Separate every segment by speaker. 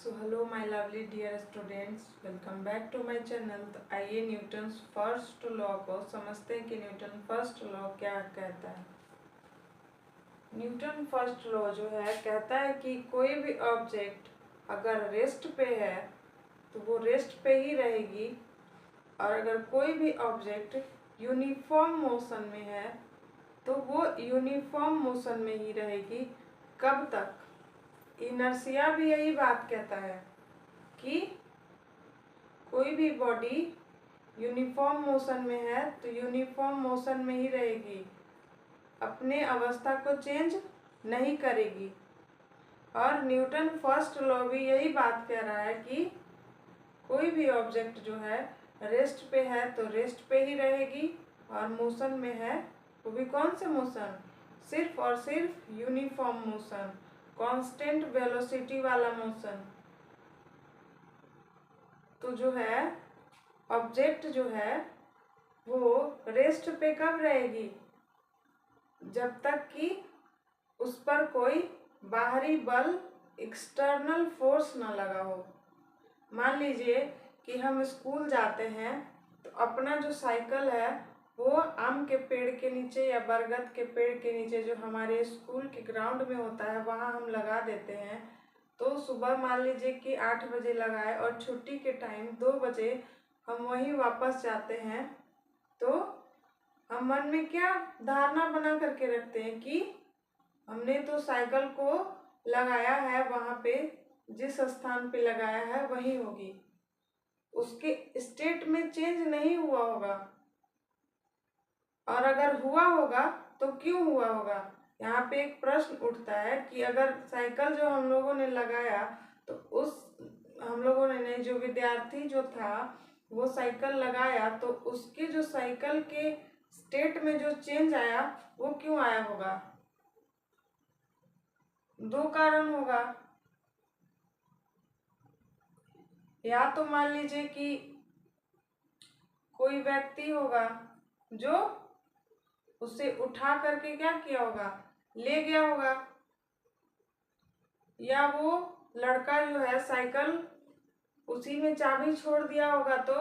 Speaker 1: So hello my lovely dear students, welcome back to my channel. तो आइए Newton first law को समझते हैं कि न्यूटन फर्स्ट लॉ क्या कहता है। न्यूटन फर्स्ट लॉ जो है कहता है कि कोई भी ऑब्जेक्ट अगर रेस्ट पे है तो वो रेस्ट पे ही रहेगी, और अगर कोई भी ऑब्जेक्ट यूनिफॉर्म मोशन में है तो वो यूनिफॉर्म मोशन में ही रहेगी। कब तक? इनर्शिया भी यही बात कहता है कि कोई भी बॉडी यूनिफॉर्म मोशन में है तो यूनिफॉर्म मोशन में ही रहेगी, अपने अवस्था को चेंज नहीं करेगी। और न्यूटन फर्स्ट लॉ भी यही बात कह रहा है कि कोई भी ऑब्जेक्ट जो है रेस्ट पे है तो रेस्ट पे ही रहेगी, और मोशन में है वो भी कौन से मोशन? सिर्फ और सिर्फ यूनिफॉर्म मोशन, कांस्टेंट वेलोसिटी वाला मोशन। तो जो है ऑब्जेक्ट जो है वो रेस्ट पे कब रहेगी? जब तक कि उस पर कोई बाहरी बल, एक्सटर्नल फोर्स ना लगा हो। मान लीजिए कि हम स्कूल जाते हैं तो अपना जो साइकिल है वो आम के पेड़ के नीचे या बरगद के पेड़ के नीचे जो हमारे स्कूल के ग्राउंड में होता है वहाँ हम लगा देते हैं। तो सुबह मान लीजिए कि 8 बजे लगाए और छुट्टी के टाइम 2 बजे हम वहीं वापस जाते हैं, तो हम मन में क्या धारणा बना करके रखते हैं कि हमने तो साइकिल को लगाया है, वहाँ पे जिस स्थान पे लगाया है वहीं होगी। उसके स्टेट में चेंज नहीं हुआ होगा, और अगर हुआ होगा तो क्यों हुआ होगा? यहाँ पे एक प्रश्न उठता है कि अगर साइकिल जो हम लोगों ने लगाया तो उस हम लोगों ने नहीं, जो विद्यार्थी जो था वो साइकिल लगाया तो उसके जो साइकिल के स्टेट में जो चेंज आया वो क्यों आया होगा? 2 कारण होगा। या तो मान लीजिए कि कोई व्यक्ति होगा जो उसे उठा करके क्या किया होगा, ले गया होगा, या वो लड़का जो है साइकिल उसी में चाबी छोड़ दिया होगा तो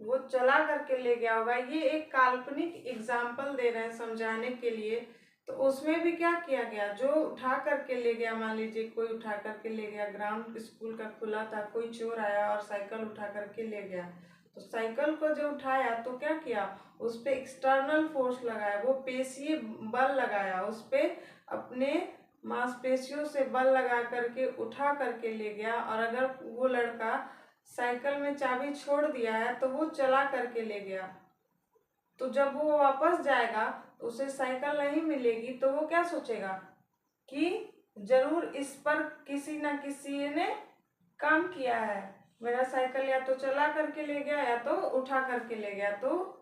Speaker 1: वो चला करके ले गया होगा। ये एक काल्पनिक एग्जाम्पल दे रहे हैं समझाने के लिए। तो उसमें भी क्या किया गया, जो उठा करके ले गया, मान लीजिए कोई उठा करके ले गया, ग्राउंड स्कूल का खुला था, कोई चोर आया और साइकिल उठा करके ले गया, तो साइकिल को जो उठाया तो क्या किया, उस पर एक्सटर्नल फोर्स लगाया, वो पेशीय बल लगाया, उस पर अपने मांसपेशियों से बल लगा करके उठा करके ले गया। और अगर वो लड़का साइकिल में चाबी छोड़ दिया है तो वो चला करके ले गया, तो जब वो वापस जाएगा तो उसे साइकिल नहीं मिलेगी, तो वो क्या सोचेगा कि जरूर इस पर किसी न किसी ने काम किया है, मेरा साइकिल या तो चला करके ले गया या तो उठा करके ले गया, तो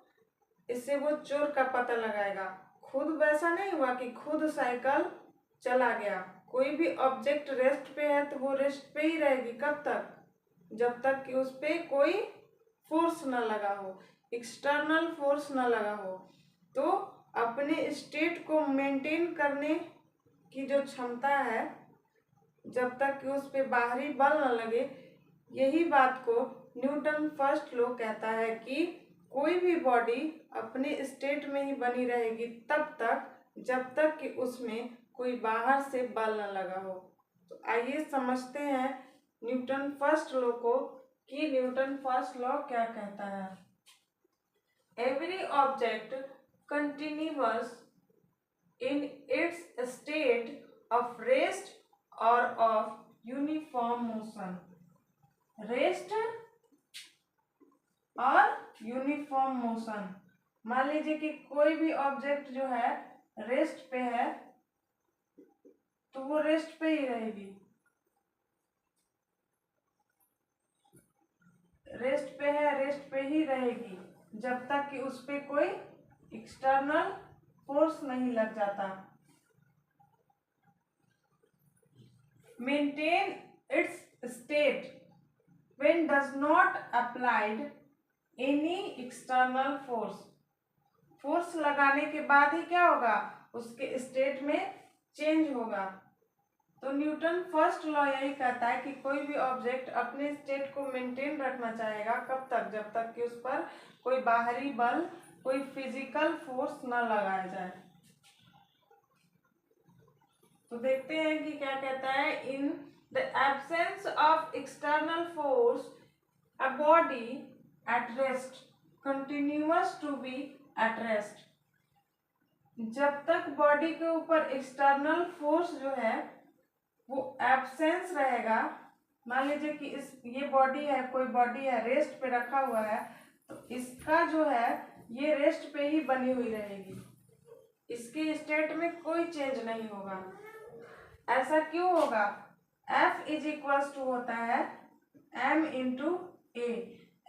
Speaker 1: इससे वो चोर का पता लगाएगा। खुद वैसा नहीं हुआ कि खुद साइकिल चला गया। कोई भी ऑब्जेक्ट रेस्ट पे है तो वो रेस्ट पे ही रहेगी। कब तक? जब तक कि उस पे कोई फोर्स ना लगा हो, एक्सटर्नल फोर्स ना लगा हो। तो अपने स्टेट को मेंटेन करने की जो क्षमता है, जब तक कि उस पे बाहरी बल न लगे, यही बात को न्यूटन फर्स्ट लॉ कहता है कि कोई भी बॉडी अपने स्टेट में ही बनी रहेगी तब तक जब तक कि उसमें कोई बाहर से बल न लगा हो। तो आइए समझते हैं न्यूटन फर्स्ट लॉ को कि न्यूटन फर्स्ट लॉ क्या कहता है। Every object continuous in its state of rest और ऑफ यूनिफॉर्म मोशन। रेस्ट और यूनिफॉर्म मोशन। मान लीजिए कि कोई भी ऑब्जेक्ट जो है रेस्ट पे है तो वो रेस्ट पे ही रहेगी, रेस्ट पे है, रेस्ट पे ही रहेगी जब तक कि उस पे कोई एक्सटर्नल फोर्स नहीं लग जाता। Maintain its state when does not applied any external force. Force लगाने के बाद ही क्या होगा, उसके स्टेट में चेंज होगा। तो न्यूटन फर्स्ट लॉ यही कहता है कि कोई भी ऑब्जेक्ट अपने स्टेट को मेंटेन रखना चाहेगा, कब तक, जब तक कि उस पर कोई बाहरी बल, कोई फिजिकल फोर्स न लगाया जाए। तो देखते हैं कि क्या कहता है, in the absence of external force a body at rest continuous to be at rest. जब तक बॉडी के ऊपर एक्सटर्नल फोर्स जो है वो एब्सेंस रहेगा, मान लीजिए कि ये बॉडी है, कोई बॉडी है, रेस्ट पे रखा हुआ है, तो इसका जो है ये रेस्ट पे ही बनी हुई रहेगी, इसके स्टेट में कोई चेंज नहीं होगा। ऐसा क्यों होगा? F इज इक्वल्स टू होता है m इंटू ए।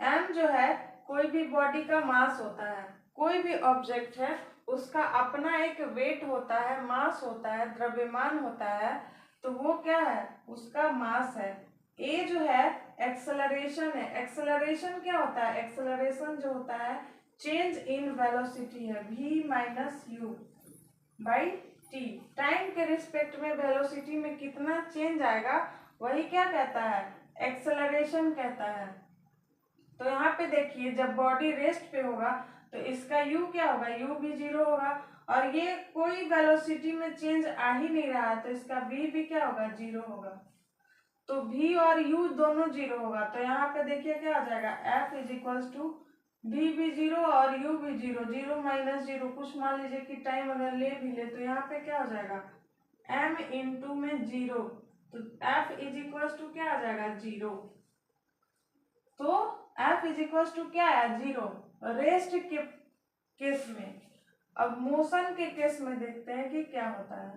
Speaker 1: m जो है कोई भी बॉडी का मास होता है, कोई भी ऑब्जेक्ट है उसका अपना एक वेट होता है, मास होता है, द्रव्यमान होता है, तो वो क्या है, उसका मास है। a जो है एक्सेलरेशन है। एक्सेलरेशन क्या होता है? एक्सेलरेशन जो होता है चेंज इन वेलोसिटी है, v minus you by T. Time के रिस्पेक्ट में वेलोसिटी में कितना चेंज आएगा वही क्या कहता है, एक्सेलरेशन कहता है। तो यहाँ पे देखिए जब बॉडी रेस्ट पे होगा तो इसका u क्या होगा, u भी 0 होगा, और ये कोई वेलोसिटी में चेंज आ ही नहीं रहा है तो इसका v भी क्या होगा, 0 होगा। तो v और u दोनों 0 होगा, तो यहाँ पे देखिए क्या हो जाएगा, f is equals to v भी 0 और u भी 0, 0 माइनस 0, कुछ मान लीजिए कि टाइम अगर ले भी ले तो यहाँ पे क्या हो जाएगा, m इंटू में 0, तो f इज इक्वल्स टू क्या आ जाएगा, 0। तो f इज इक्वल्स टू क्या है, 0 रेस्ट के केस में। अब मोशन के केस में देखते हैं कि क्या होता है।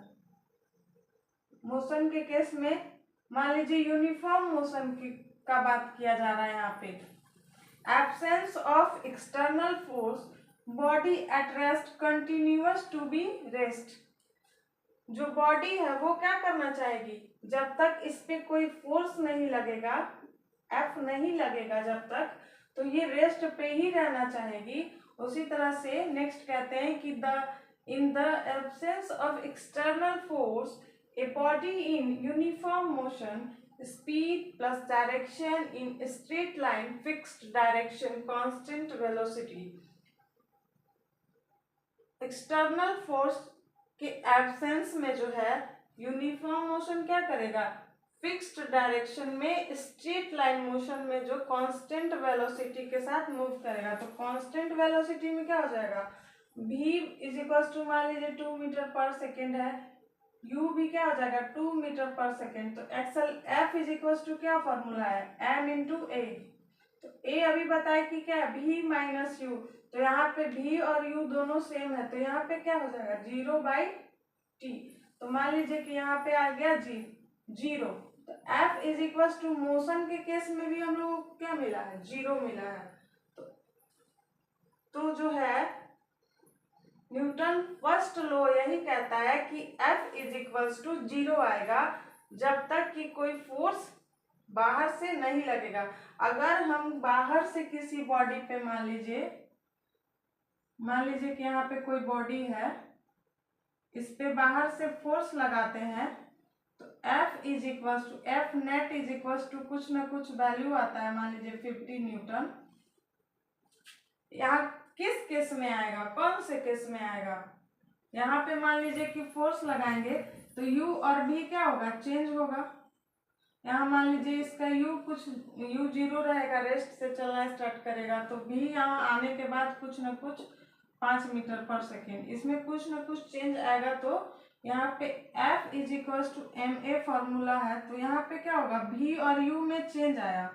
Speaker 1: मोशन के केस में मान लीजिए यूनिफॉर्म मोशन की का बात किया जा रहा है यहाँ पे। Absence of external force, body at rest continuous to be rest. जो बॉडी है वो क्या करना चाहेगी, जब तक इस पे कोई फोर्स नहीं लगेगा, एफ नहीं लगेगा जब तक, तो ये रेस्ट पे ही रहना चाहेगी। उसी तरह से नेक्स्ट कहते हैं कि इन the absence of external force a body in uniform motion, speed plus direction in straight line, fixed direction, constant velocity। External force के एब्सेंस में जो है यूनिफॉर्म मोशन क्या करेगा, फिक्स्ड डायरेक्शन में स्ट्रेट लाइन मोशन में जो कांस्टेंट वेलोसिटी के साथ मूव करेगा। तो कांस्टेंट वेलोसिटी में क्या हो जाएगा, v इज इक्वल टू मान लीजिए 2 मीटर पर सेकेंड है, u भी क्या हो जाएगा 2 मीटर पर सेकेंड। तो एक्सल f इज इक्वल टू क्या फॉर्मूला है, m इंटू ए। तो a अभी बताए कि क्या है, v माइनस यू, तो यहाँ पे v और u दोनों सेम है, तो यहाँ पे क्या हो जाएगा 0 बाई टी। तो मान लीजिए कि यहाँ पे आ गया 0। तो f is equal to motion के केस में भी हम लोग को क्या मिला है, 0 मिला है। तो जो है न्यूटन फर्स्ट लॉ यही कहता है कि F इज इक्वल्स टू 0 आएगा जब तक कि कोई फोर्स बाहर से नहीं लगेगा। अगर हम बाहर से किसी बॉडी पे मान लीजिए कि यहाँ पे कोई बॉडी है, इस पे बाहर से फोर्स लगाते हैं तो F is equals to F net is equals to कुछ ना कुछ वैल्यू आता है, मान लीजिए 50 न्यूटन। यहाँ किस केस में आएगा, कौन से केस में आएगा, यहाँ पे मान लीजिए कि फोर्स लगाएंगे तो u और v क्या होगा, चेंज होगा। यहाँ मान लीजिए इसका u 0 रहेगा, रेस्ट से चलना स्टार्ट करेगा, तो v यहाँ आने के बाद कुछ न कुछ 5 मीटर पर सेकेंड, इसमें कुछ न कुछ चेंज आएगा। तो यहाँ पे F is equal to ma formula है, तो यहाँ पे क्या होगा, v और u में चेंज आया,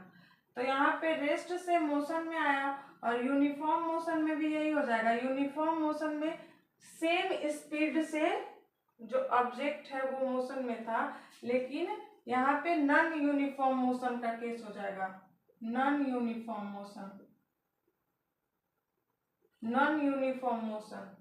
Speaker 1: तो यहाँ पे रेस्ट से मोशन में आया, और यूनिफॉर्म मोशन में भी यही हो जाएगा। यूनिफॉर्म मोशन में सेम स्पीड से जो ऑब्जेक्ट है वो मोशन में था, लेकिन यहाँ पे नॉन यूनिफॉर्म मोशन का केस हो जाएगा। नॉन यूनिफॉर्म मोशन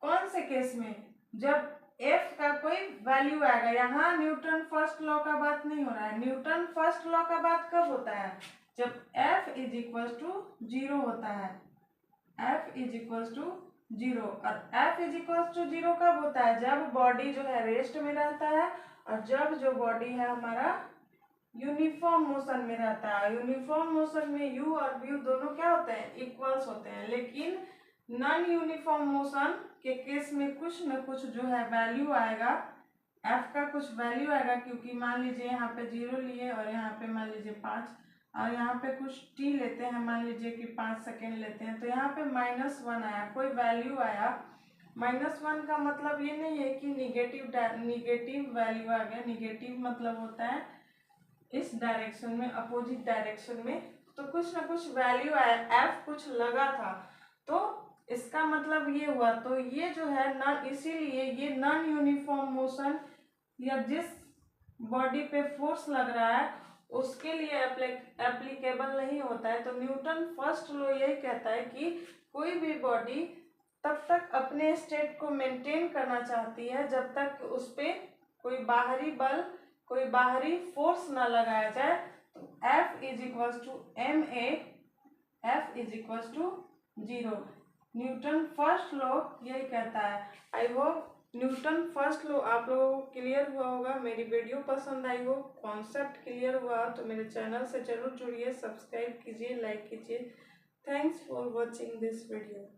Speaker 1: कौन से केस में, जब F का कोई वैल्यू आएगा। यहाँ न्यूटन फर्स्ट लॉ का बात नहीं हो रहा है, न्यूटन फर्स्ट लॉ का बात कब होता है, जब F इज इक्वल टू 0 होता है। F इज इक्वल टू 0, और F इज इक्वल टू 0 कब होता है, जब बॉडी जो है रेस्ट में रहता है और जब जो बॉडी है हमारा यूनिफॉर्म मोशन में रहता है। यूनिफॉर्म मोशन में यू और व्यू दोनों क्या होते हैं, इक्वल्स होते हैं। लेकिन नॉन यूनिफॉर्म मोशन के केस में कुछ न कुछ जो है वैल्यू आएगा, एफ का कुछ वैल्यू आएगा, क्योंकि मान लीजिए यहाँ पे 0 लिए और यहाँ पे मान लीजिए 5 और यहाँ पे कुछ टी लेते हैं, मान लीजिए कि 5 सेकेंड लेते हैं, तो यहाँ पे -1 आया, कोई वैल्यू आया। -1 का मतलब ये नहीं है कि निगेटिव वैल्यू आ गया। निगेटिव मतलब होता है इस डायरेक्शन में, अपोजिट डायरेक्शन में, तो कुछ ना कुछ वैल्यू आया, एफ कुछ लगा था, तो इसका मतलब ये हुआ। तो ये जो है नॉन, इसीलिए ये नॉन यूनिफॉर्म मोशन या जिस बॉडी पे फोर्स लग रहा है उसके लिए एप्लीकेबल नहीं होता है। तो न्यूटन फर्स्ट लॉ यही कहता है कि कोई भी बॉडी तब तक अपने स्टेट को मेंटेन करना चाहती है जब तक उस पर कोई बाहरी बल, कोई बाहरी फोर्स ना लगाया जाए। तो F is equals to ma, F is equals to 0। Newton first law यही कहता है। I hope Newton first law आप लोगों को क्लियर हुआ होगा। मेरी वीडियो पसंद आई हो, कॉन्सेप्ट क्लियर हुआ तो मेरे चैनल से जरूर जुड़िए, सब्सक्राइब कीजिए, लाइक कीजिए। Thanks for watching this video.